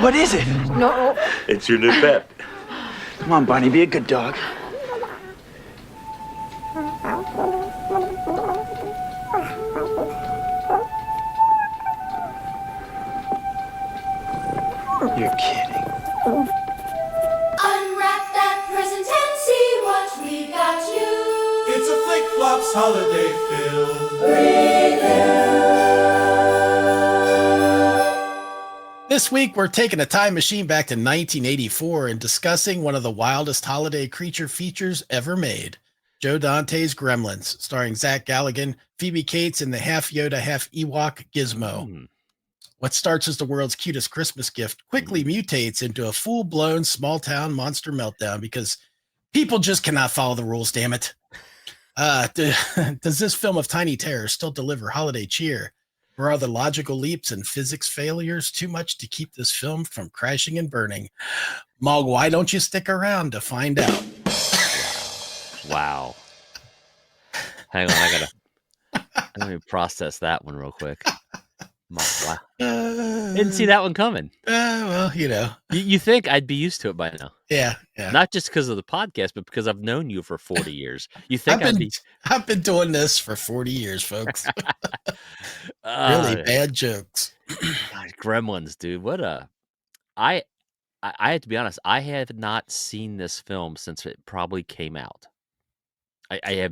What is it? No. It's your new pet. Come on, Barney, be a good dog. You're kidding. Unwrap that present and see what we got you. It's a Flick-Flops holiday film. This week, we're taking a time machine back to 1984 and discussing one of the wildest holiday creature features ever made, Joe Dante's Gremlins, starring Zach Galligan, Phoebe Cates, and the half-Yoda, half-Ewok Gizmo. What starts as the world's cutest Christmas gift quickly mutates into a full-blown small-town monster meltdown because people just cannot follow the rules, damn it. Does this film of tiny terror still deliver holiday cheer? Or are the logical leaps and physics failures too much to keep this film from crashing and burning? Mog, why don't you stick around to find out? Wow. Hang on, let me process that one real quick. Wow. Didn't see that one coming. Well, you know. You think I'd be used to it by now. Yeah. Not just because of the podcast, but because I've known you for 40 years. You think I've been doing this for 40 years, folks. Really bad jokes. God, Gremlins, dude. I have to be honest, I have not seen this film since it probably came out. I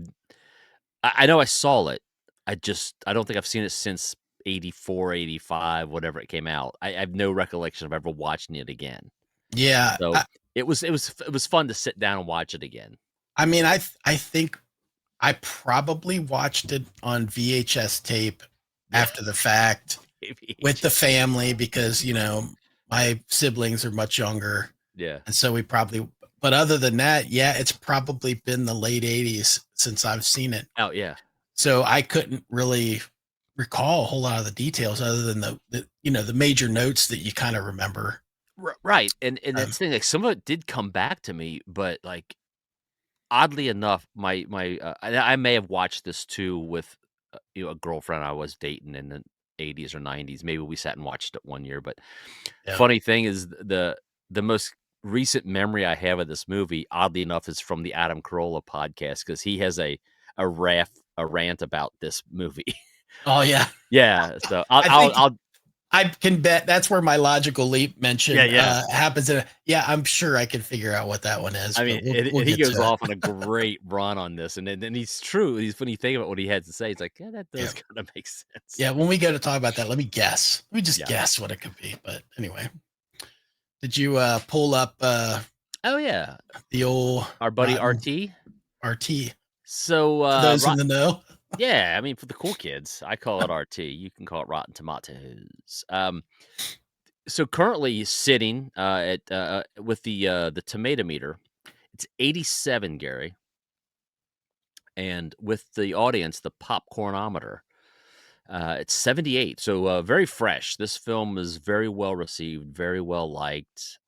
know I saw it. I don't think I've seen it since 84, 85, whatever it came out. I have no recollection of ever watching it again. Yeah. So it was fun to sit down and watch it again. I mean, I think I probably watched it on VHS tape after the fact with the family because, you know, my siblings are much younger. Yeah. And so but other than that, yeah, it's probably been the late 80s since I've seen it. Oh, yeah. So I couldn't really recall a whole lot of the details other than the major notes that you kind of remember. Right. And that's the thing, like some of it did come back to me, but like oddly enough, I may have watched this too with a girlfriend I was dating in the 80s or 90s. Maybe we sat and watched it one year, but funny thing is the most recent memory I have of this movie, oddly enough, is from the Adam Carolla podcast because he has a rant about this movie. Oh yeah. Yeah. So I can bet that's where my logical leap mention happens. I'm sure I can figure out what that one is. I mean, he goes off on a great run on this, and then he's true. When you think about what he had to say, it's like, yeah, that does kind of make sense. Yeah, when we go to talk about that, let me guess. Let me just guess what it could be. But anyway, did you pull up? Oh yeah, the old our buddy RT. RT. So for those in the know. Yeah, I mean, for the cool kids, I call it RT. You can call it Rotten Tomatoes. So currently he's sitting at with the tomato meter. It's 87, Gary, and with the audience, the popcornometer, it's 78. So very fresh. This film is very well received, very well liked.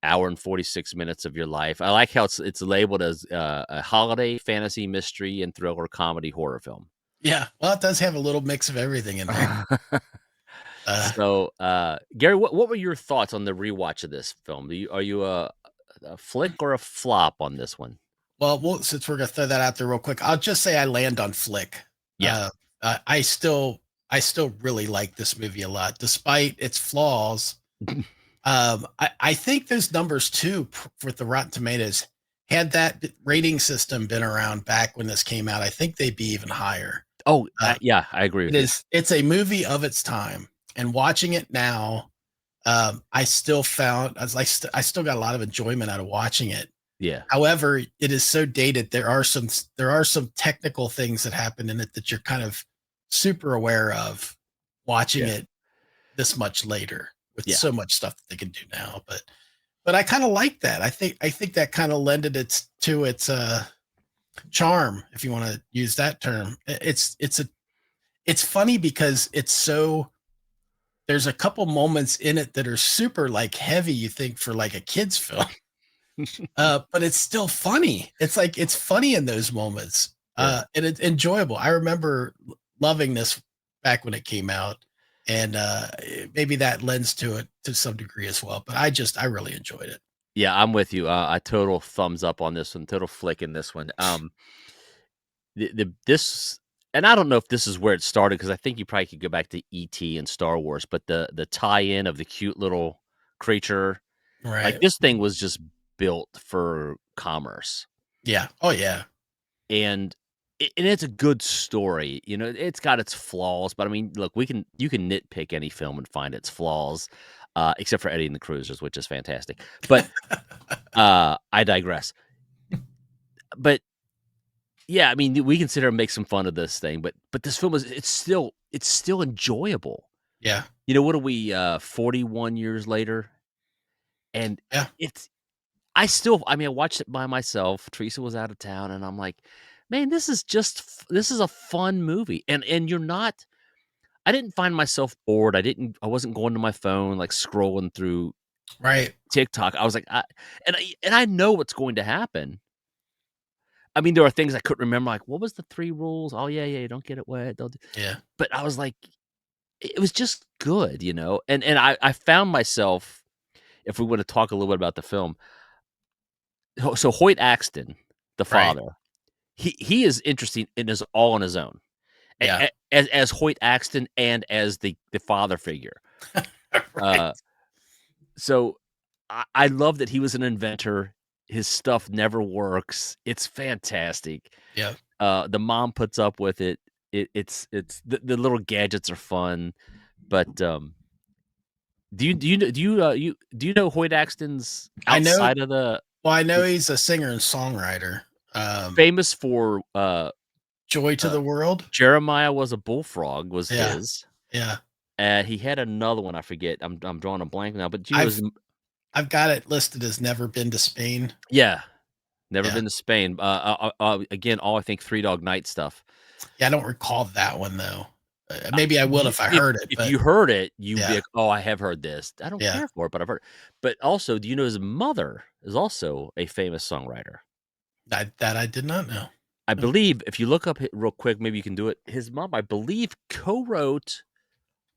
Hour and 46 minutes of your life. I like how it's labeled as a holiday fantasy mystery and thriller comedy horror film. Yeah, well, it does have a little mix of everything in there. So, Gary, what were your thoughts on the rewatch of this film? Are you a flick or a flop on this one? Well, since we're gonna throw that out there real quick, I'll just say I land on flick. Yeah, I still really like this movie a lot, despite its flaws. I think those numbers too with the Rotten Tomatoes, had that rating system been around back when this came out, I think they'd be even higher. Oh, yeah, I agree with you. It's a movie of its time, and watching it now, I still got a lot of enjoyment out of watching it. Yeah. However, it is so dated. There are some technical things that happen in it that you're kind of super aware of watching it this much later. With so much stuff that they can do now, but I kind of like that. I think that kind of lended it to its charm, if you want to use that term. It's funny because there's a couple moments in it that are super like heavy, you think, for like a kid's film. But it's still funny. It's funny in those moments. And it's enjoyable. I remember loving this back when it came out. and maybe that lends to it to some degree as well. But I really enjoyed it. Yeah, I'm with you. A total thumbs up on this one, total flick in this one. This, and I don't know if this is where it started because I think you probably could go back to ET and Star Wars, but the tie-in of the cute little creature, like Right. this thing was just built for commerce. Yeah. Oh yeah. And and it's a good story. It's got its flaws, but I mean, look, you can nitpick any film and find its flaws, except for Eddie and the Cruisers, which is fantastic. But I digress. But yeah, I mean, we consider make some fun of this thing, but this film it's still enjoyable. Yeah. What are we 41 years later? And Yeah. it's I mean, I watched it by myself. Teresa was out of town and I'm like, "Man, this is a fun movie." And you're not I didn't find myself bored. I wasn't going to my phone like scrolling through Right. TikTok. I was like, and I know what's going to happen. I mean, there are things I couldn't remember, like, what was the 3 rules? Oh, yeah, yeah, don't get it wet, don't do Yeah. but I was like, it was just good, and I found myself, if we wanna talk a little bit about the film, so Hoyt Axton, the Right. father, he is interesting and is all on his own, Yeah. as Hoyt Axton and as the father figure. Right. Uh, so I love that he was an inventor. His stuff never works. It's fantastic. Yeah. The mom puts up with it. It's the little gadgets are fun, but, do you know Hoyt Axton's I know. outside of Well, I know the he's a singer and songwriter. famous for, Joy to uh, the World. Jeremiah Was a Bullfrog was Yeah. his, Yeah. he had another one, I forget, I'm drawing a blank now, but do you know I've his I've got it listed as Never Been to Spain. Yeah, Never Yeah. Been to Spain, again, all I think Three Dog Night stuff. Yeah, I don't recall that one though. Maybe I will You if I heard it, if but you heard it, you'd be yeah. like, "Oh, I have heard this." I don't Yeah. care for it, but I've heard it. But also, do you know his mother is also a famous songwriter? That I did not know. I Oh, believe if you look up it real quick, maybe you can do it. His mom, I believe, co-wrote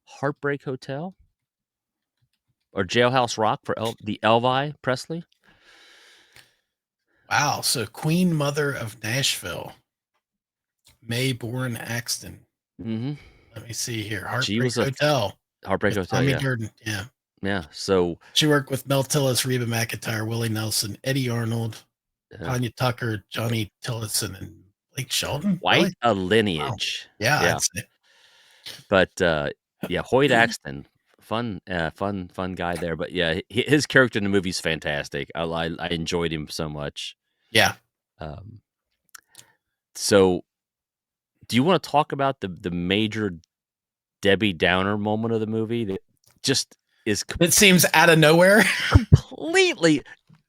Heartbreak Hotel or Jailhouse Rock for the Elvi Presley. wow. So Queen Mother of Nashville, May Bourne Axton. Mhm. Let me see here. She Heartbreak was a Hotel Heartbreak with Hotel, Tommy yeah. Durden. Yeah. Yeah, so, She worked with Mel Tillis, Reba McEntire, Willie Nelson, Eddie Arnold, uh, Tanya Tucker, Johnny Tillotson, and Blake Shelton. Really? quite a Wow. lineage. Yeah, Yeah. I'd say. But, yeah, Hoyt Axton, fun guy there, but yeah, his character in the movie is fantastic. I enjoyed him so much. Yeah. Um, so do you wanna talk about the major Debbie Downer moment of the movie that just is It seems out of nowhere. completely,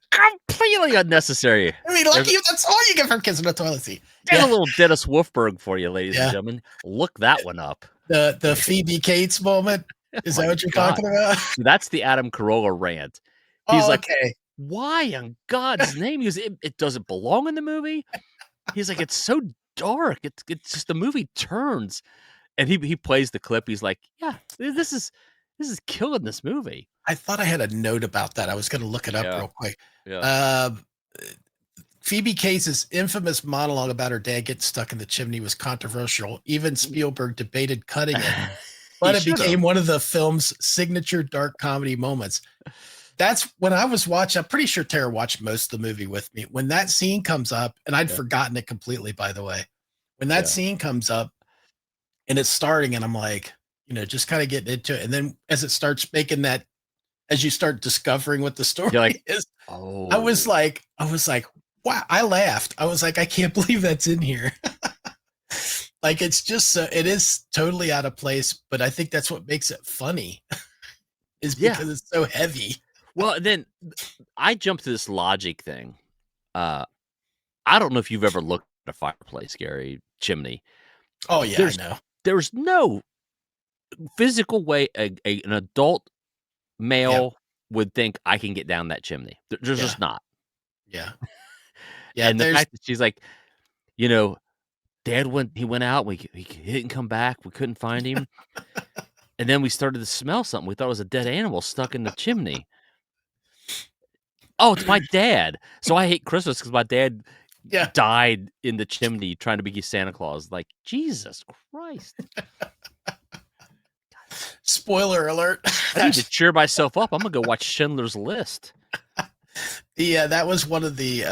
completely unnecessary? I mean, There's lucky if that's all you get from Kids in the Toilet Seat. there's a Yeah. little Dennis Wolfberg for you, ladies and Yeah. gentlemen. Look that one up. The Phoebe Cates moment. Oh Is that my what you're god. talking about? That's the Adam Carolla rant. He's Oh, like, okay. "Why in God's name?" He goes, "It doesn't belong in the movie." He's like, "It's so dark. It's just the movie turns." And he plays the clip. He's like, "Yeah, this is killing this movie." I thought I had a note about that. I was gonna look it up Yeah, real quick. yeah. Um, Phoebe Cates' infamous monologue about her dad getting stuck in the chimney was controversial. Even Spielberg debated cutting it, He but it should've. became one of the film's signature dark comedy moments. That's when I was watching. I'm pretty sure Tara watched most of the movie with me. When that scene comes up, and I'd Yeah, forgotten it completely, by the way. When that yeah. scene comes up and it's starting, and I'm like, just kind of getting into it. And then as it starts making that, as you start discovering what the You're like, story is, "Oh." I was like, wow, I laughed. I was like, I can't believe that's in here. Like it's just so it is totally out of place, but I think that's what makes it funny is Yeah. because it's so heavy. Well, then I jumped to this logic thing. Uh, I don't know if you've ever looked at a fireplace, Gary, chimney. Oh yeah, I There's know. there's no physical way an adult Yep. male would think I can get down that chimney. There's Yeah. just not. Yeah. Yeah. And the There's fact that she's like, you know, "Dad he went out, he didn't come back, we couldn't find him." And then we started to smell something. We thought it was a dead animal stuck in the chimney. Oh, it's my dad. So I hate Christmas because my dad Yeah. died in the chimney trying to be Santa Claus. Like, Jesus Christ. Spoiler alert. I need to cheer myself up. I'm going to go watch Schindler's List. Yeah, that was one of the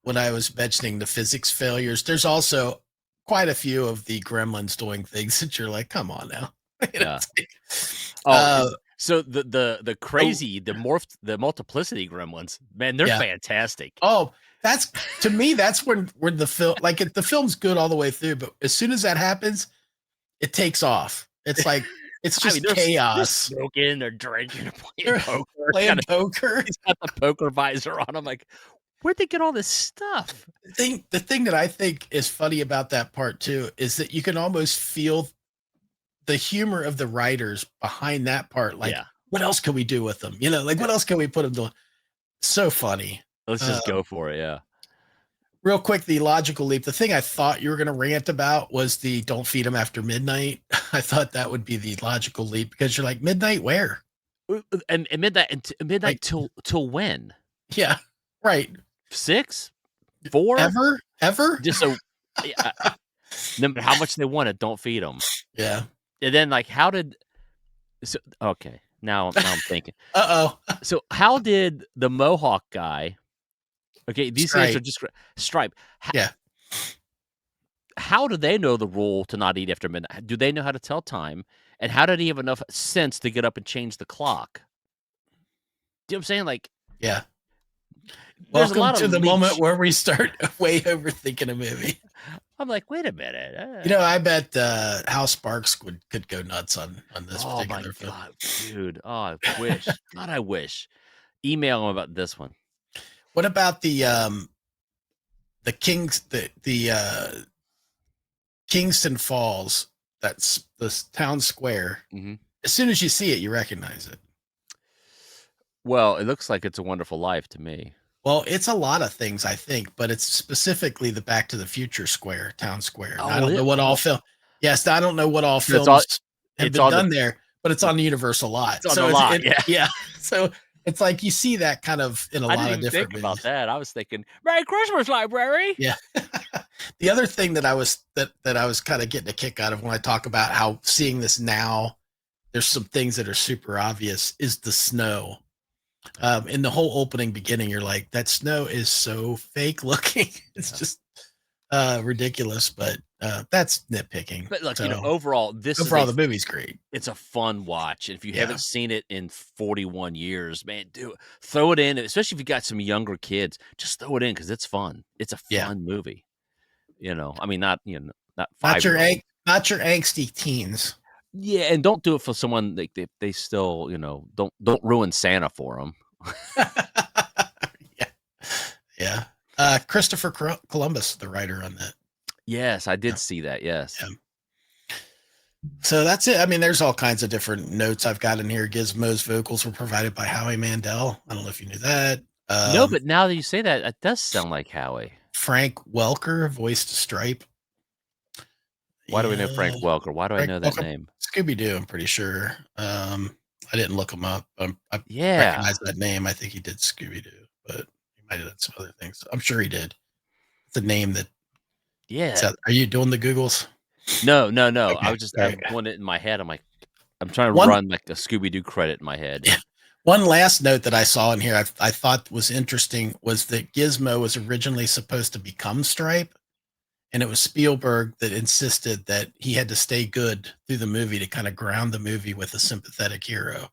when I was mentioning the physics failures. There's also quite a few of the Gremlins doing things that you're like, come on now. You know, Yeah. it's like, So the crazy, the multiplicity Gremlins, man, they're Yeah. fantastic. oh, that's to me, that's when the film, like the film's good all the way through, but as soon as that happens, it takes off. It's like it's I just mean, they're chaos. smoking, they're drinking, They're playing poker. Playing poker. He's got the poker visor on. I'm like, where'd they get all this stuff? The thing that I think is funny about that part too is that you can almost feel the humor of the writers behind that part. Like, Yeah. what else can we do with them? You know, like what else can we put them doing? So funny. Let's just go for it. Yeah. Real quick, the logical leap. The thing I thought you were going to rant about was the don't feed them after midnight. I thought that would be the logical leap because you're like, midnight where? And midnight Like- till when? Yeah, right. 6? 4? Ever? Just so no matter how much they want it, don't feed them. Yeah. And then like, how did? So okay, now I'm thinking. Uh-oh. So how did the Mohawk guy? Okay, these things are Stripe. just Stripe. Yeah. How do they know the rule to not eat after midnight? Do they know how to tell time? And how did he have enough sense to get up and change the clock? Do you know what I'm saying? Like, Yeah. there's a Welcome lot to of the leech. moment where we start way overthinking a movie. I'm like, wait a minute. You know, I bet Hal Sparks could go nuts on this Oh my particular film. God, dude. Oh, I wish. God, I wish. Email him about this one. What about the Kingston Falls? That's the town square. Mm-hmm. As soon as you see it, you recognize it. Well, it looks like It's a Wonderful Life to me. Well, it's a lot of things, I think, but it's specifically the Back to the Future square, town square. I don't know what all film. Yes, I don't know what all films have been done there, but it's on the Universal lot. It's on the lot, yeah. So it's like you see that kind of in a lot of different think about movies. that. I was thinking, Merry Christmas, Library. Yeah. The other thing that I was kind of getting a kick out of when I talk about how seeing this now, there's some things that are super obvious is the snow. In the whole opening beginning, you're like, that snow is so fake looking. It's just ridiculous, but that's nitpicking. But look, So, overall, the movie's great. it's a fun watch. And if you Yeah. haven't seen it in 41 years, man, throw it in. Especially if you got some younger kids, just throw it in because it's fun. It's a fun movie. I mean, not not Not your 5-year-old. not your angsty teens. Yeah, and don't do it for someone like they still, don't ruin Santa for them. Yeah. Christopher Columbus, the writer on that. Yes, I did see that. Yes. Yeah. So that's it. I mean, there's all kinds of different notes I've got in here. Gizmo's vocals were provided by Howie Mandel. I don't know if you knew that. No, but now that you say that, it does sound like Howie. Frank Welker voiced Stripe. Why do we know Frank Welker? Why do I know that Welker. name? Scooby-Doo, I'm pretty sure. I didn't look him up. I Yeah. recognize that name. I think he did Scooby-Doo, but he might have done some other things. I'm sure he did. It's a name that. Yeah. Are you doing the Googles? No. Okay, I was just okay. doing it in my head. I'm like, I'm trying to One- run like a Scooby-Doo credit in my head. Yeah. One last note that I saw in here I thought was interesting was that Gizmo was originally supposed to become Stripe, and it was Spielberg that insisted that he had to stay good through the movie to kind of ground the movie with a sympathetic hero.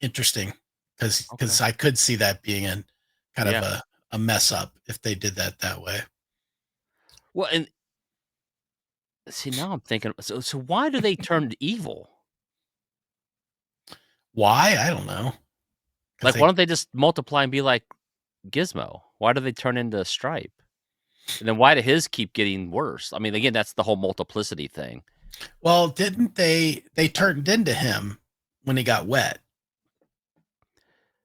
Interesting, because I could see that being a kind of a mess up if they did that way. Well, and see, now I'm thinking, so why do they turn evil? Why? I don't know. Like, why don't they just multiply and be like Gizmo? Why do they turn into Stripe? And then why do his keep getting worse? I mean, again, that's the whole multiplicity thing. Well, didn't they turned into him when he got wet?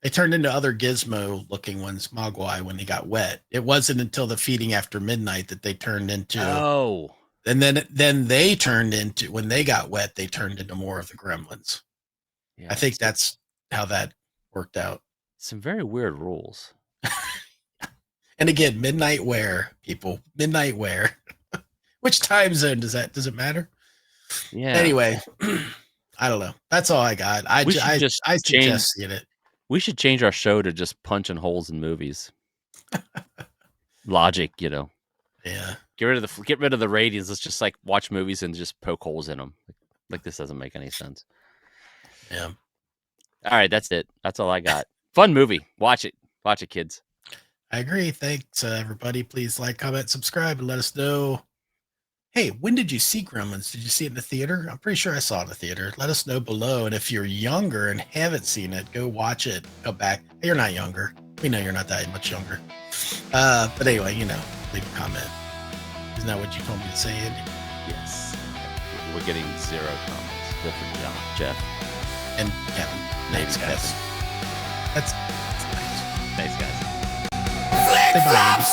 They turned into other Gizmo looking ones, Mogwai, when he got wet. It wasn't until the feeding after midnight that they turned into. Oh, And then they turned into, when they got wet, they turned into more of the Gremlins. Yeah, I think that's how that worked out. some very weird rules. And again, midnight wear, people. Midnight wear. Which time zone does it matter? Yeah. Anyway, I don't know. That's all I got. I suggest seeing it. We should change our show to just punching holes in movies. Logic, you know. Yeah. Get rid of the ratings. Let's just like watch movies and just poke holes in them. Like this doesn't make any sense. Yeah. All right, that's it. That's all I got. Fun movie. Watch it. Watch it, kids. I agree. Thanks, everybody. Please like, comment, subscribe, and let us know. Hey, when did you see Gremlins? Did you see it in the theater? I'm pretty sure I saw it in the theater. Let us know below. And if you're younger and haven't seen it, go watch it. Go back. You're not younger. We know you're not that much younger. But anyway, leave a comment. Isn't that what you told me to say, Andy? Yes. We're getting 0 comments. Except for John, Jeff, and Kevin. Thanks, guys. That's nice. Thanks, guys. Say bye, Andy.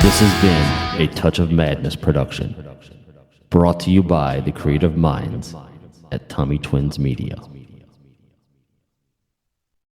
This has been a Touch of Madness production, brought to you by the creative minds at Tommy Twins Media.